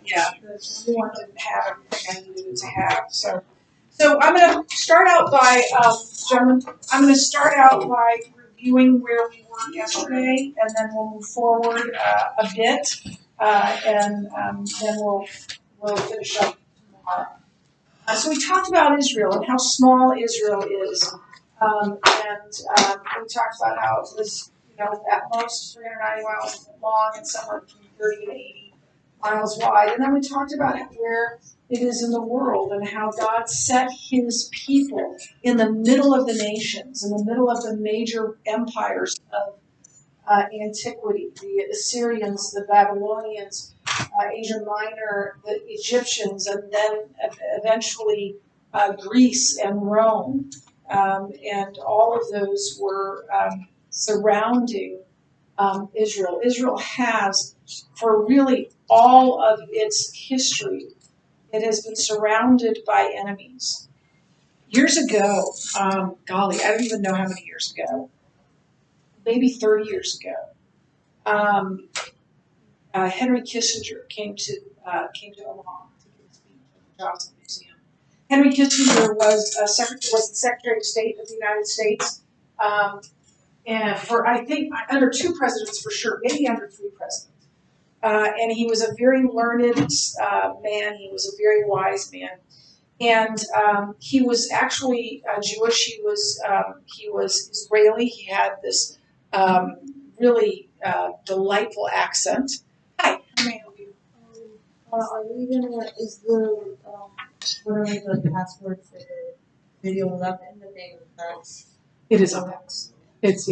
yeah, the new one didn't have everything I needed it to have. So I'm going to start out by, gentlemen, I'm going to start out by reviewing where we were yesterday, and then we'll move forward a bit, and then we'll finish up tomorrow. So we talked about Israel and how small Israel is, and we talked about how it was, at most 390 miles long and somewhere between 30 and 80 miles wide. And then we talked about where it is in the world and how God set his people in the middle of the nations, in the middle of the major empires of antiquity, the Assyrians, the Babylonians, Asia Minor, the Egyptians, and then eventually Greece and Rome. And all of those were surrounding Israel. Israel has, for really all of its history, it has been surrounded by enemies. Years ago, golly, I don't even know how many years ago, maybe 30 years ago, Henry Kissinger came to Omaha to give a speech at the Johnson Museum. Henry Kissinger was the Secretary of State of the United States, and for I think under 2 presidents for sure, maybe under 3 presidents. And he was a very learned man. He was a very wise man, and he was actually Jewish. He was Israeli. He had this really delightful accent. Hi, how may I help you? Are we gonna, is the, whatever the password for the video left in the thing that's? It is on X. It's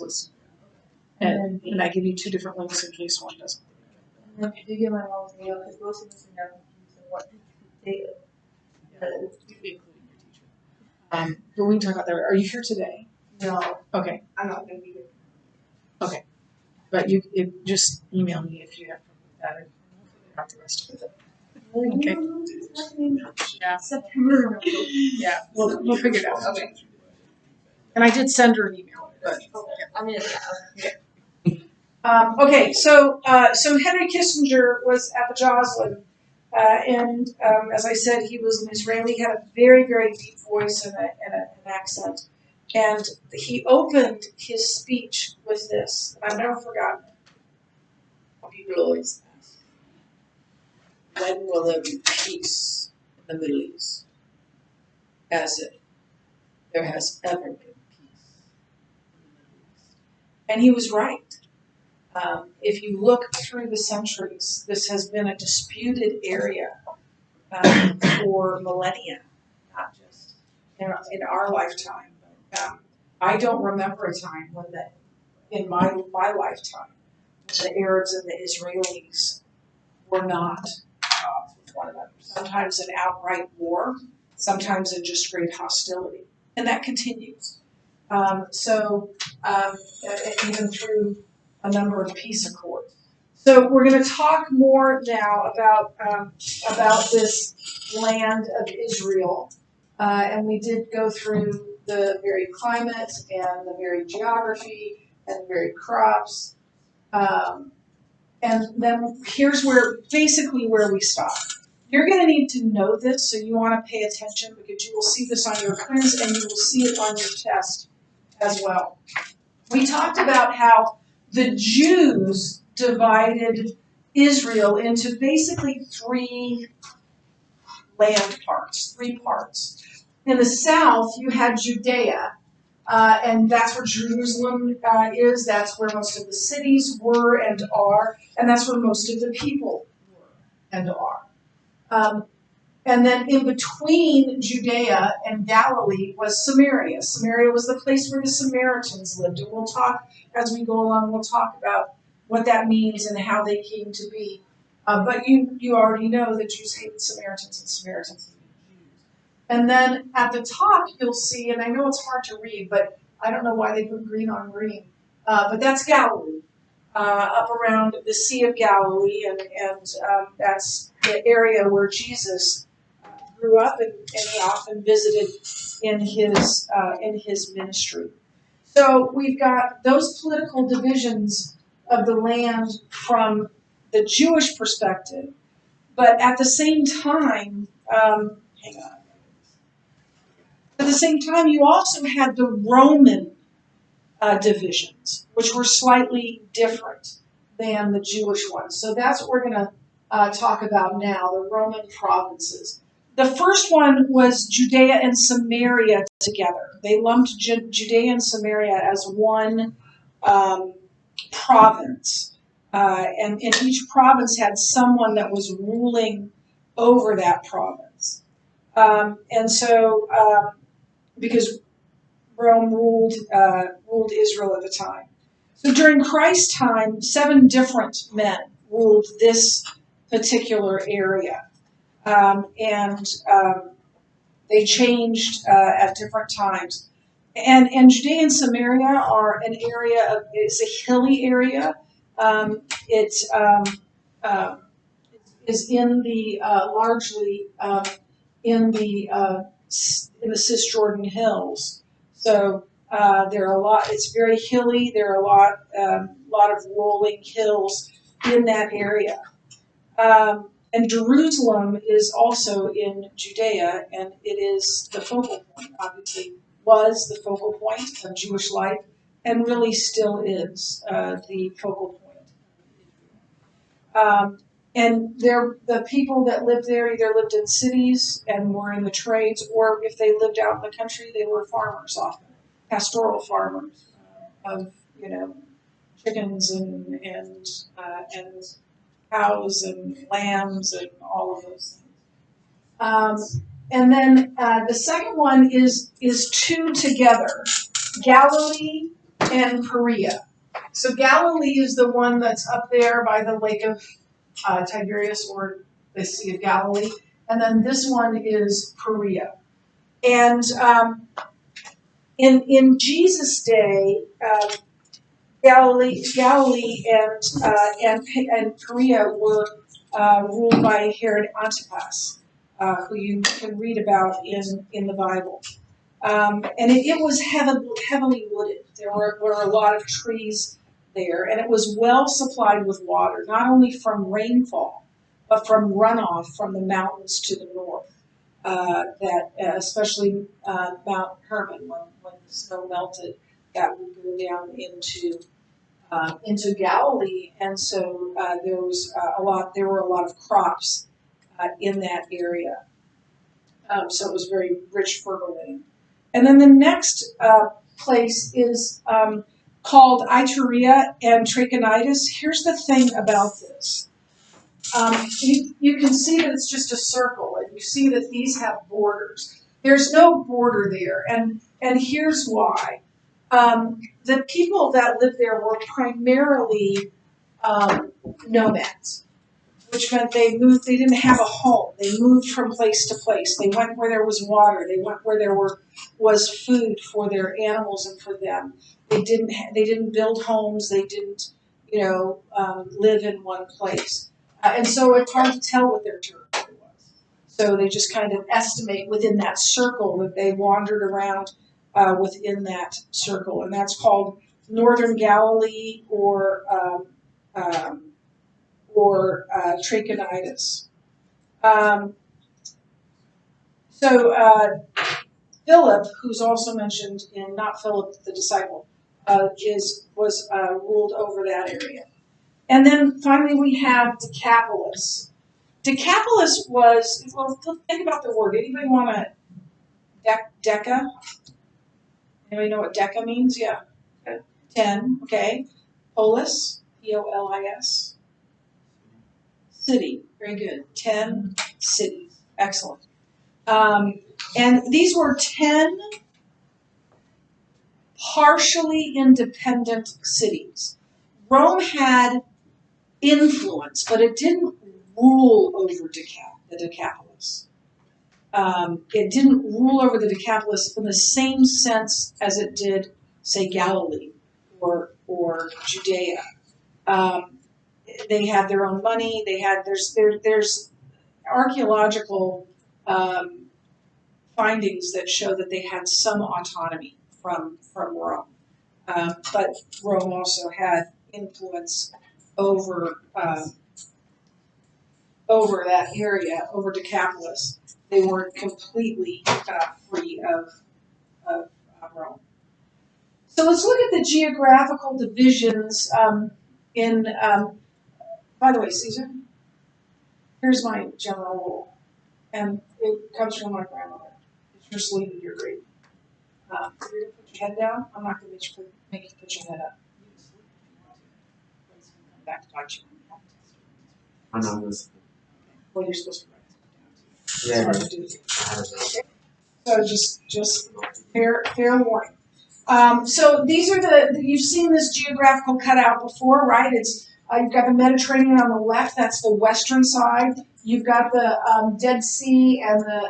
listed. And I give you 2 different links in case one doesn't. And then if you give my mom's email, because most of us are now confused on what data. Including your teacher. But we can talk about that. Are you here today? No, Okay. I'm not gonna be here. Okay. But you just email me if you have that and not the rest of it. Okay. Yeah. September. Yeah. We'll figure it out. Okay. And I did send her an email, but I mean, okay, so Henry Kissinger was at the Joslin, and as I said, he was an Israeli. He had a very, very deep voice and an accent, and he opened his speech with this. And I've never forgotten it. People always ask, when will there be peace in the Middle East? As if there has ever been peace in the Middle East. And he was right. If you look through the centuries, this has been a disputed area for millennia, not just in our lifetime. But, I don't remember a time when in my lifetime, the Arabs and the Israelis were not with one another. Sometimes in outright war, sometimes in just great hostility, and that continues. Even through a number of peace accords. So we're going to talk more now about this land of Israel, and we did go through the varied climate and the varied geography and the varied crops, and then here's basically where we stop. You're going to need to know this, so you want to pay attention because you will see this on your quiz and you will see it on your test as well. We talked about how the Jews divided Israel into basically 3 land parts, 3 parts. In the south, you had Judea, and that's where Jerusalem is. That's where most of the cities were and are, and that's where most of the people were and are. And then in between Judea and Galilee was Samaria. Samaria was the place where the Samaritans lived. And we'll talk, as we go along, we'll talk about what that means and how they came to be. But you already know that Jews hated Samaritans and Samaritans hated Jews. And then at the top you'll see, and I know it's hard to read, but I don't know why they put green on green, but that's Galilee. Up around the Sea of Galilee, and that's the area where Jesus grew up, and he often visited in his ministry. So we've got those political divisions of the land from the Jewish perspective, But at the same time, hang on. At the same time, you also had the Roman divisions, which were slightly different than the Jewish ones. So that's what we're going to talk about now, the Roman provinces. The first one was Judea and Samaria together. They lumped Judea and Samaria as one province. And each province had someone that was ruling over that province. Because Rome ruled Israel at the time. So during Christ's time, 7 different men ruled this particular area. They changed at different times. And Judea and Samaria are an area it's a hilly area. It is in the largely in the Cisjordan Hills. So there are a lot. It's very hilly. There are a lot of rolling hills in that area. And Jerusalem is also in Judea, and it is the focal point. Obviously, was the focal point of Jewish life, and really still is the focal point. And the people that lived there either lived in cities and were in the trades, or if they lived out in the country, they were farmers often, pastoral farmers of chickens and cows and lambs and all of those things. And then the second one is 2 together, Galilee and Perea. So Galilee is the one that's up there by the Lake of Tiberias, or the Sea of Galilee, and then this one is Perea. And in Jesus' day, Galilee and Perea were ruled by Herod Antipas, who you can read about in the Bible. And it was heavily wooded. There were a lot of trees there, and it was well supplied with water, not only from rainfall, but from runoff from the mountains to the north. Especially Mount Hermon, when the snow melted, that would go down into Galilee, and so there were a lot of crops in that area. So it was very rich, fertile land. And then the next place is called Iturea and Trachonitis. Here's the thing about this. You can see that it's just a circle, and you see that these have borders. There's no border there, and here's why. The people that lived there were primarily nomads, which meant they didn't have a home. They moved from place to place. They went where there was water. They went where there was food for their animals and for them. They didn't build homes. They didn't, live in one place. And so it's hard to tell what their territory was. So they just kind of estimate within that circle that they wandered around within that circle. And that's called Northern Galilee or Trachonitis. Philip, who's also mentioned in not Philip the disciple, was ruled over that area. And then finally we have Decapolis. Decapolis was, think about the word. Anybody want to deca? Anybody know what deca means? Yeah. 10, okay. Polis, P-O-L-I-S. City, very good. 10 cities, excellent. And these were 10 partially independent cities. Rome had influence, but it didn't rule over the Decapolis. It didn't rule over the Decapolis in the same sense as it did, say, Galilee or Judea. They had their own money. There's archaeological findings that show that they had some autonomy from Rome, but Rome also had influence over over that area, over Decapolis, they weren't completely free of Rome. So let's look at the geographical divisions by the way, Caesar, here's my general rule, and it comes from my grandmother. If you're sleeping, you're great. If you're going to put your head down, I'm not going to make you put your head up. You can sleep if you want to. Let's come back to bite you when you have to test it. I'm not listening. Well, you're supposed to write stuff down too. Yeah, It's hard to do. So just fair warning. So these are you've seen this geographical cutout before, right? It's you've got the Mediterranean on the left, that's the western side. You've got the Dead Sea and the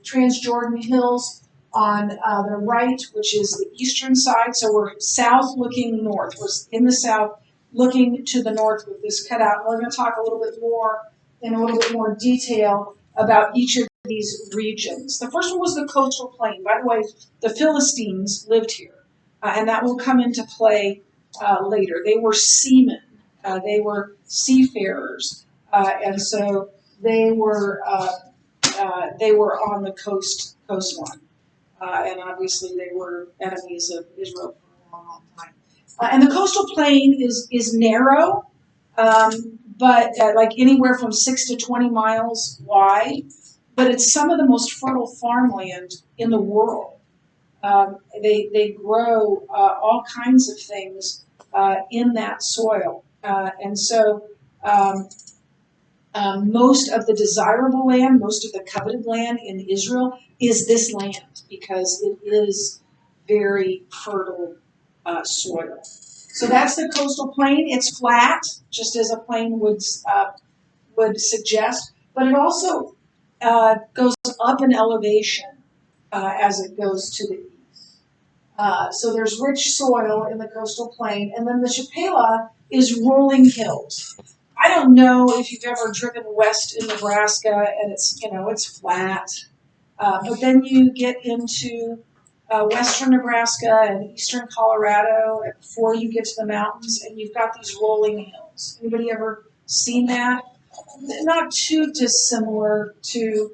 Transjordan Hills on the right, which is the eastern side. So we're south looking north. We're in the south looking to the north with this cutout. We're going to talk a little bit more in a little bit more detail about each of these regions. The first one was the coastal plain. By the way, the Philistines lived here, and that will come into play later. They were seamen. They were seafarers, and so they were on the coastline, and obviously they were enemies of Israel for a long, long time. And the coastal plain is narrow, but like anywhere from 6 to 20 miles wide. But it's some of the most fertile farmland in the world. They grow all kinds of things in that soil, and so most of the desirable land, most of the coveted land in Israel is this land because it is very fertile soil. So that's the coastal plain. It's flat, just as a plain would suggest, but it also goes up in elevation as it goes to the east. So there's rich soil in the coastal plain, and then the Shephelah is rolling hills. I don't know if you've ever driven west in Nebraska, and it's flat, but then you get into western Nebraska and eastern Colorado before you get to the mountains, and you've got these rolling hills. Anybody ever seen that? Not too dissimilar to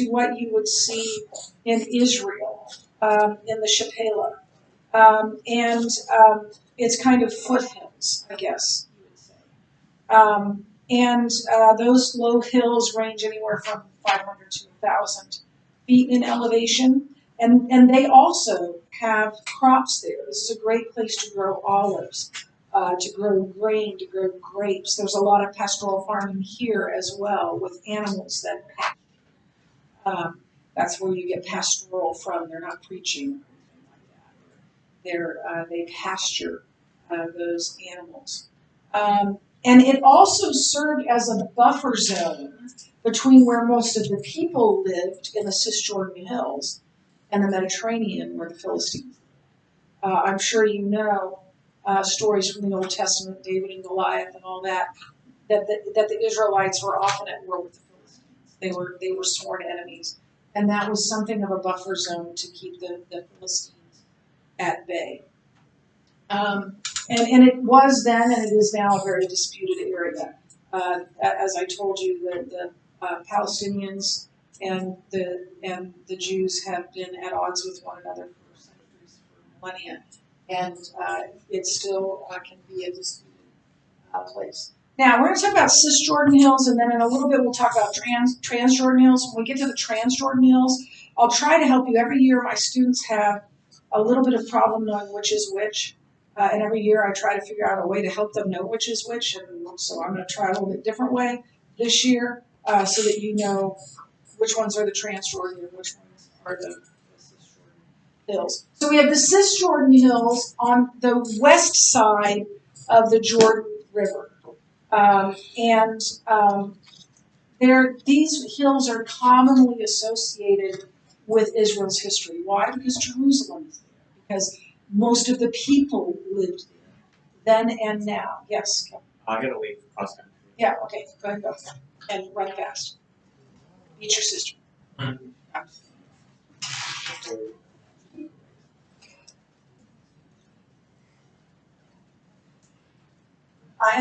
what you would see in Israel in the Shephelah, and it's kind of foothills, I guess you would say. And those low hills range anywhere from 500 to 1,000 feet in elevation. And they also have crops there. This is a great place to grow olives, to grow grain, to grow grapes. There's a lot of pastoral farming here as well with animals that pasture. That's where you get pastoral from. They're not preaching or anything like that. They pasture those animals. And it also served as a buffer zone between where most of the people lived in the Cisjordan Hills and the Mediterranean, where the Philistines lived. I'm sure you know stories from the Old Testament, David and Goliath and all that the Israelites were often at war with the Philistines. They were sworn enemies. And that was something of a buffer zone to keep the Philistines at bay. And it was then, and it is now, a very disputed area. As I told you, the Palestinians and the Jews have been at odds with one another for centuries, for millennia, and it still can be a disputed place. Now, we're going to talk about Cisjordan Hills, and then in a little bit we'll talk about Transjordan Hills. When we get to the Transjordan Hills, I'll try to help you. Every year my students have a little bit of problem knowing which is which. And every year I try to figure out a way to help them know which is which, and so I'm going to try a little bit different way this year so that you know which ones are the Transjordan and which ones are the Cisjordan Hills. So we have the Cisjordan Hills on the west side of the Jordan River. These hills are commonly associated with Israel's history. Why? Because Jerusalem is there. Because most of the people lived there, then and now. Yes? I gotta leave cross country. Yeah, okay, go ahead, go. And run fast. Beat your sister. And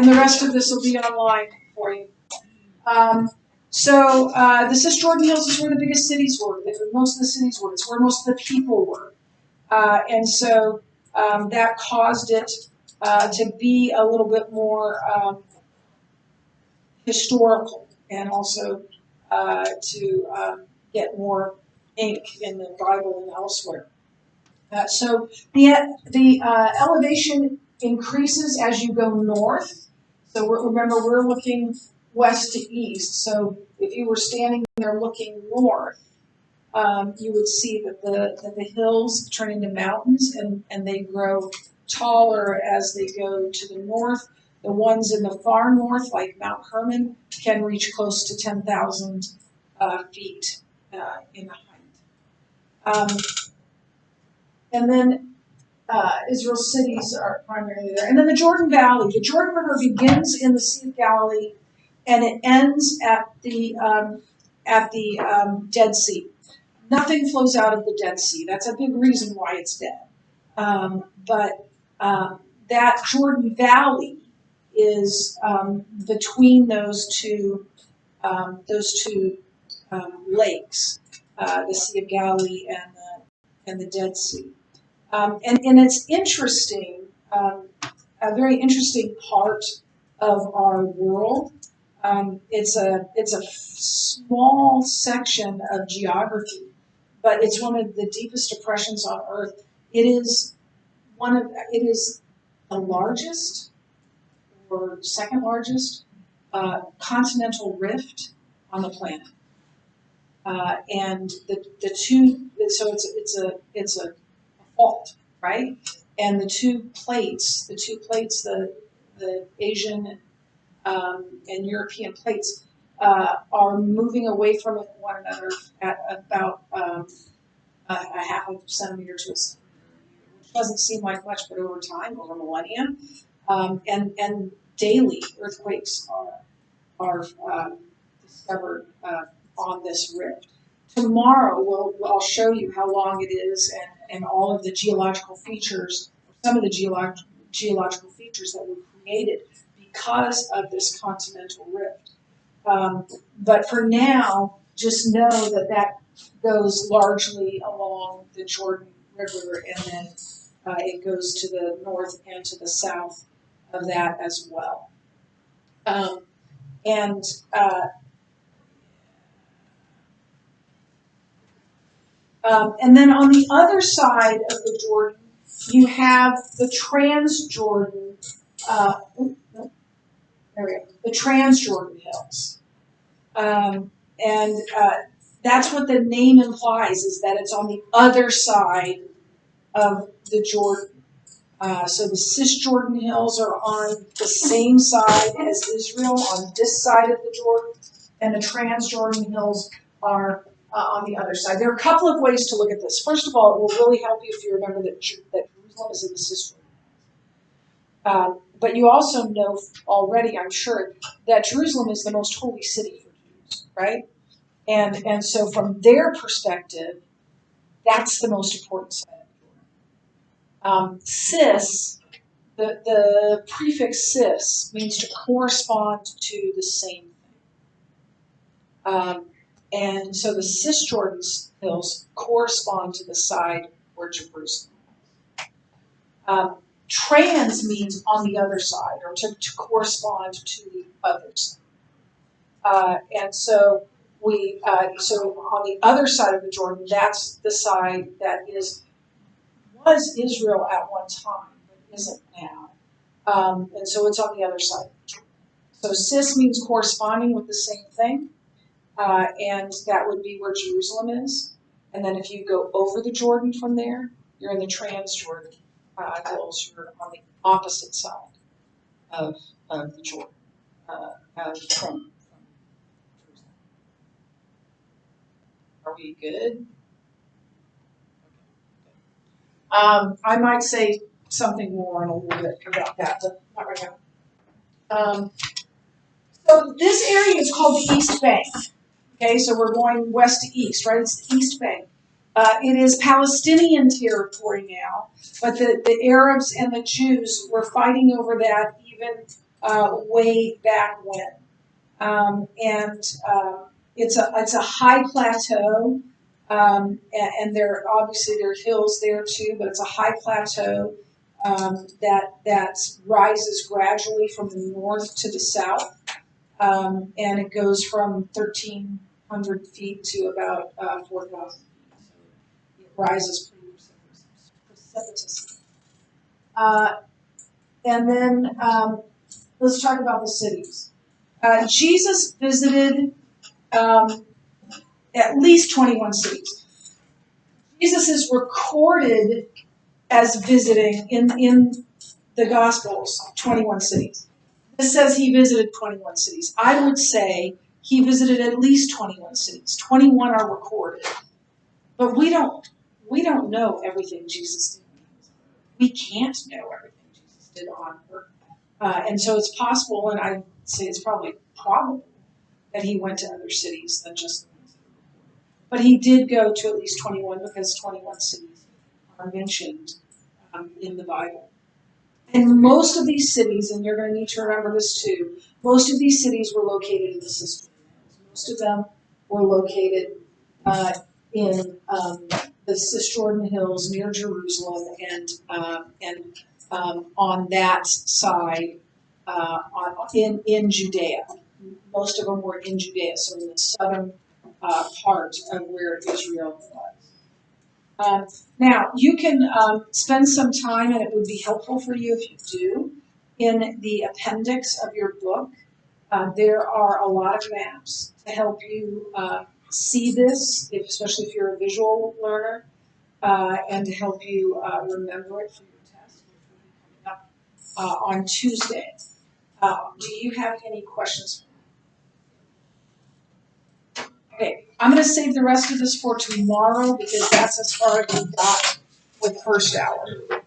the rest of this will be online for you. The Cisjordan Hills is where the biggest cities were. Most of the cities were. It's where most of the people were. That caused it to be a little bit more historical, and also to get more ink in the Bible and elsewhere. The elevation increases as you go north. So remember, we're looking west to east. So if you were standing there looking north, you would see that the hills turn into mountains, and they grow taller as they go to the north. The ones in the far north, like Mount Hermon, can reach close to 10,000 feet in height. And then Israel's cities are primarily there. And then the Jordan Valley. The Jordan River begins in the Sea of Galilee, and it ends at the Dead Sea. Nothing flows out of the Dead Sea. That's a big reason why it's dead. That Jordan Valley is between those two lakes, the Sea of Galilee and the Dead Sea. And it's interesting, a very interesting part of our world. It's a small section of geography, but it's one of the deepest depressions on Earth. It is the largest or second largest continental rift on the planet, and the two. So it's a fault, right? And the two plates, the Asian and European plates, are moving away from one another at about a half a centimeter to a centimeter, which doesn't seem like much, but over time, over millennia, and daily earthquakes are discovered on this rift. Tomorrow, I'll show you how long it is and all of the geological features, some of the geological features that were created because of this continental rift. But for now, just know that goes largely along the Jordan River, and then it goes to the north and to the south of that as well. And then on the other side of the Jordan, you have the Transjordan, the Transjordan Hills. That's what the name implies, is that it's on the other side of the Jordan. So the Cisjordan Hills are on the same side as Israel, on this side of the Jordan, and the Transjordan Hills are on the other side. There are a couple of ways to look at this. First of all, it will really help you if you remember that Jerusalem is in the Cisjordan. But you also know already, I'm sure, that Jerusalem is the most holy city for Jews, right? And so from their perspective, that's the most important side of the Jordan. Cis, the prefix cis means to correspond to the same thing. And so the Cisjordan Hills correspond to the side where Jerusalem is. Trans means on the other side, or to correspond to the other side. And so so on the other side of the Jordan, that's the side that was Israel at one time, but isn't now. And so it's on the other side of the Jordan. So cis means corresponding with the same thing. And that would be where Jerusalem is. And then if you go over the Jordan from there, you're in the Transjordan Hills. You're on the opposite side of the Jordan from Jerusalem. Are we good? I might say something more in a little bit about that, but not right now. So this area is called the East Bank. Okay, so we're going west to east, right? It's the East Bank. It is Palestinian territory now, but the Arabs and the Jews were fighting over that even way back when. It's a high plateau, and there obviously there are hills there too, but it's a high plateau that rises gradually from the north to the south, and it goes from 1,300 feet to about 4,000 feet. So it rises pretty precipitously. And then let's talk about the cities. Jesus visited at least 21 cities. Jesus is recorded as visiting in the Gospels 21 cities. This says he visited 21 cities. I would say he visited at least 21 cities. 21 are recorded. But we don't know everything Jesus did. We can't know everything Jesus did on earth. And so it's possible, and I'd say it's probably probable, that he went to other cities than just the ones that are recorded. But he did go to at least 21 because 21 cities are mentioned in the Bible. And most of these cities, and you're going to need to remember this too, most of these cities were located in the Cisjordan Hills. Most of them were located in the Cisjordan Hills near Jerusalem and on that side in Judea. Most of them were in Judea, so in the southern part of where Israel was. Now, you can spend some time, and it would be helpful for you if you do, in the appendix of your book. There are a lot of maps to help you see this, especially if you're a visual learner, and to help you remember it for your test, which will be coming up on Tuesday. Do you have any questions? Okay, I'm going to save the rest of this for tomorrow because that's as far as we got with first hour.